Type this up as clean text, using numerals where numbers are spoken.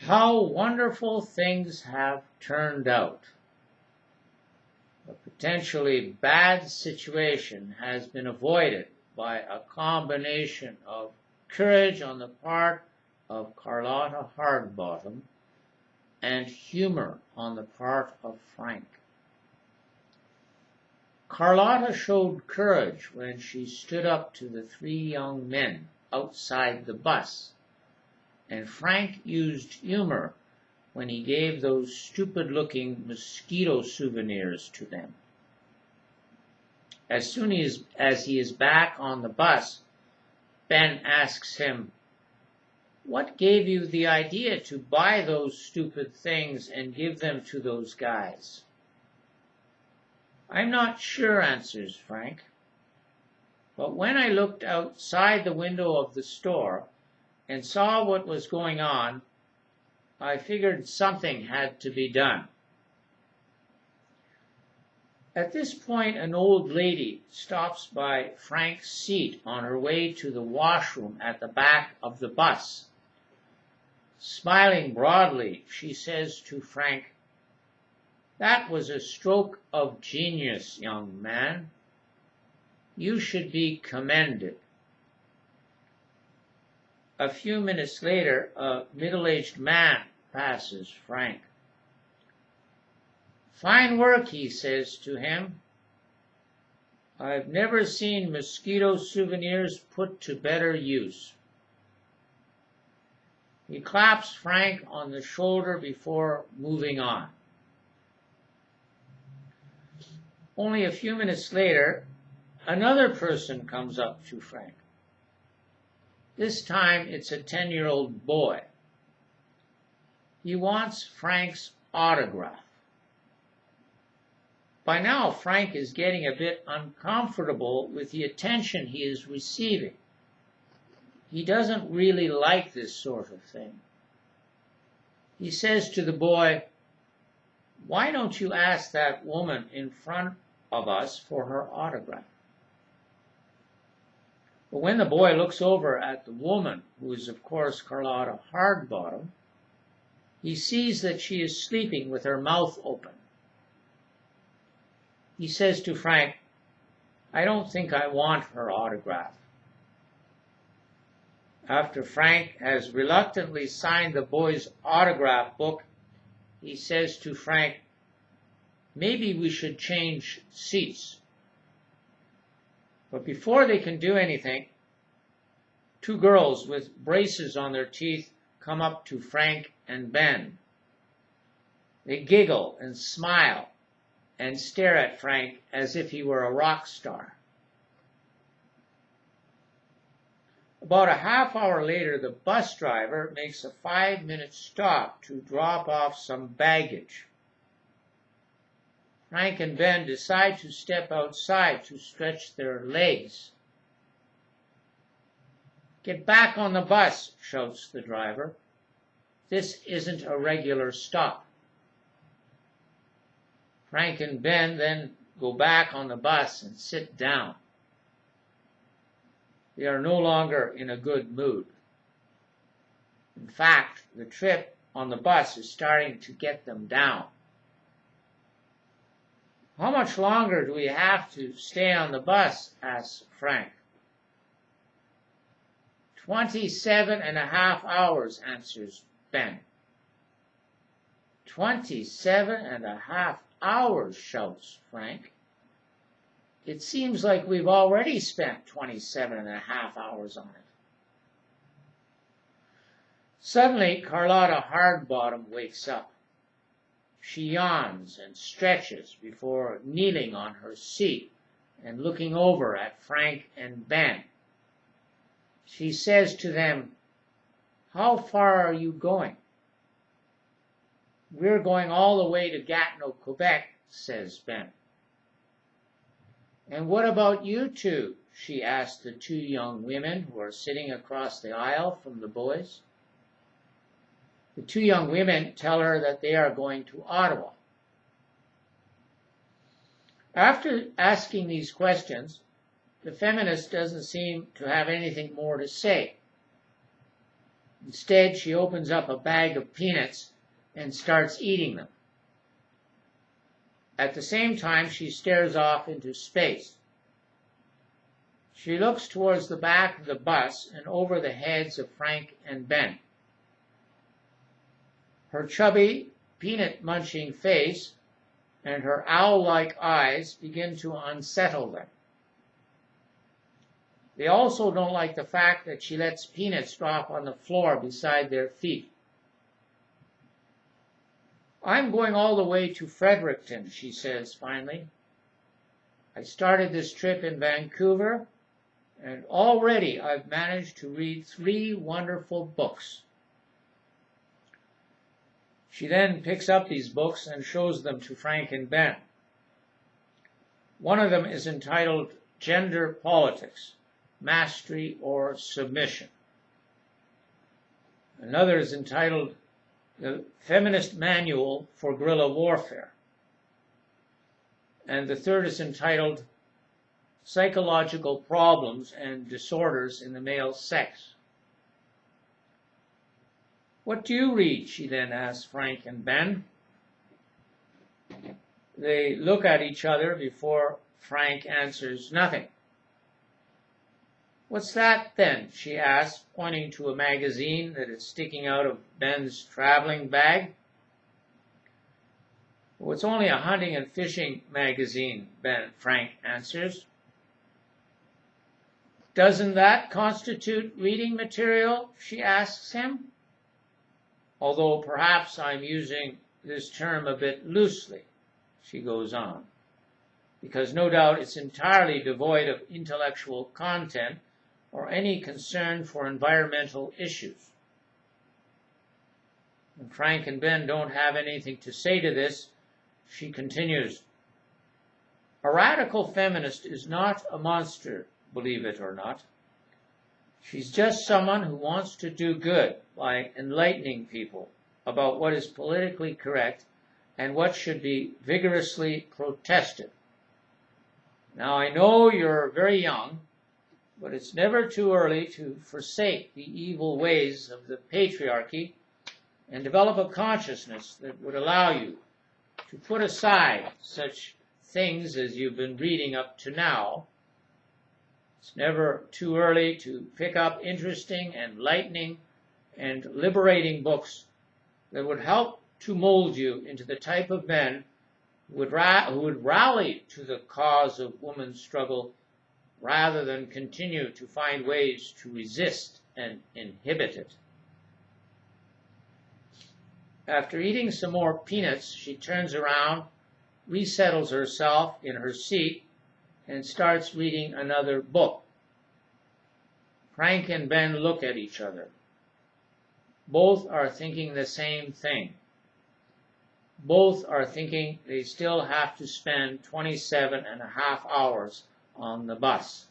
How wonderful things have turned out. A potentially bad situation has been avoided by a combination of courage on the part of Carlotta Hardbottom and humor on the part of Frank. Carlotta showed courage when she stood up to the three young men outside the bus, and Frank used humor when he gave those stupid-looking mosquito souvenirs to them. As soon as he is back on the bus, Ben asks him, "What gave you the idea to buy those stupid things and give them to those guys?" "I'm not sure," answers Frank. "But when I looked outside the window of the store and saw what was going on, I figured something had to be done." At this point, an old lady stops by Frank's seat on her way to the washroom at the back of the bus. Smiling broadly, she says to Frank, "That was a stroke of genius, young man. You should be commended." A few minutes later, a middle-aged man passes Frank. "Fine work," he says to him. "I've never seen mosquito souvenirs put to better use." He claps Frank on the shoulder before moving on. Only a few minutes later, another person comes up to Frank. This time it's a 10-year-old boy. He wants Frank's autograph. By now, Frank is getting a bit uncomfortable with the attention he is receiving. He doesn't really like this sort of thing. He says to the boy, "Why don't you ask that woman in front of us for her autograph?" But when the boy looks over at the woman, who is of course Carlotta Hardbottom, he sees that she is sleeping with her mouth open. He says to Frank, "I don't think I want her autograph." After Frank has reluctantly signed the boy's autograph book, he says to Frank, "Maybe we should change seats." But before they can do anything, two girls with braces on their teeth come up to Frank and Ben. They giggle and smile and stare at Frank as if he were a rock star. About a half hour later, the bus driver makes a 5-minute stop to drop off some baggage. Frank and Ben decide to step outside to stretch their legs. "Get back on the bus," shouts the driver. "This isn't a regular stop." Frank and Ben then go back on the bus and sit down. They are no longer in a good mood. In fact, the trip on the bus is starting to get them down. "How much longer do we have to stay on the bus?" asks Frank. 27.5 hours, answers Ben. 27.5 hours, shouts Frank. "It seems like we've already spent 27.5 hours on it." Suddenly, Carlotta Hardbottom wakes up. She yawns and stretches before kneeling on her seat and looking over at Frank and Ben. She says to them, "How far are you going?" "We're going all the way to Gatineau, Quebec," says Ben. "And what about you two?" she asked the two young women who are sitting across the aisle from the boys. The two young women tell her that they are going to Ottawa. After asking these questions, the feminist doesn't seem to have anything more to say. Instead, she opens up a bag of peanuts and starts eating them. At the same time, she stares off into space. She looks towards the back of the bus and over the heads of Frank and Ben. Her chubby, peanut-munching face and her owl-like eyes begin to unsettle them. They also don't like the fact that she lets peanuts drop on the floor beside their feet. "I'm going all the way to Fredericton," she says finally. "I started this trip in Vancouver, and already I've managed to read 3 wonderful books." She then picks up these books and shows them to Frank and Ben. One of them is entitled Gender Politics, Mastery or Submission. Another is entitled The Feminist Manual for Guerrilla Warfare. And the third is entitled Psychological Problems and Disorders in the Male Sex. "What do you read?" she then asks Frank and Ben. They look at each other before Frank answers nothing. "What's that, then?" she asks, pointing to a magazine that is sticking out of Ben's traveling bag. "Oh, it's only a hunting and fishing magazine," Frank answers. "Doesn't that constitute reading material?" she asks him. "Although perhaps I'm using this term a bit loosely," she goes on, "because no doubt it's entirely devoid of intellectual content or any concern for environmental issues." When Frank and Ben don't have anything to say to this, she continues, "A radical feminist is not a monster, believe it or not. She's just someone who wants to do good by enlightening people about what is politically correct and what should be vigorously protested. Now, I know you're very young, but it's never too early to forsake the evil ways of the patriarchy and develop a consciousness that would allow you to put aside such things as you've been reading up to now. It's never too early to pick up interesting, enlightening, and liberating books that would help to mold you into the type of men who would rally to the cause of women's struggle rather than continue to find ways to resist and inhibit it." After eating some more peanuts, she turns around, resettles herself in her seat, and starts reading another book. Frank and Ben look at each other. Both are thinking the same thing. Both are thinking they still have to spend 27.5 hours on the bus.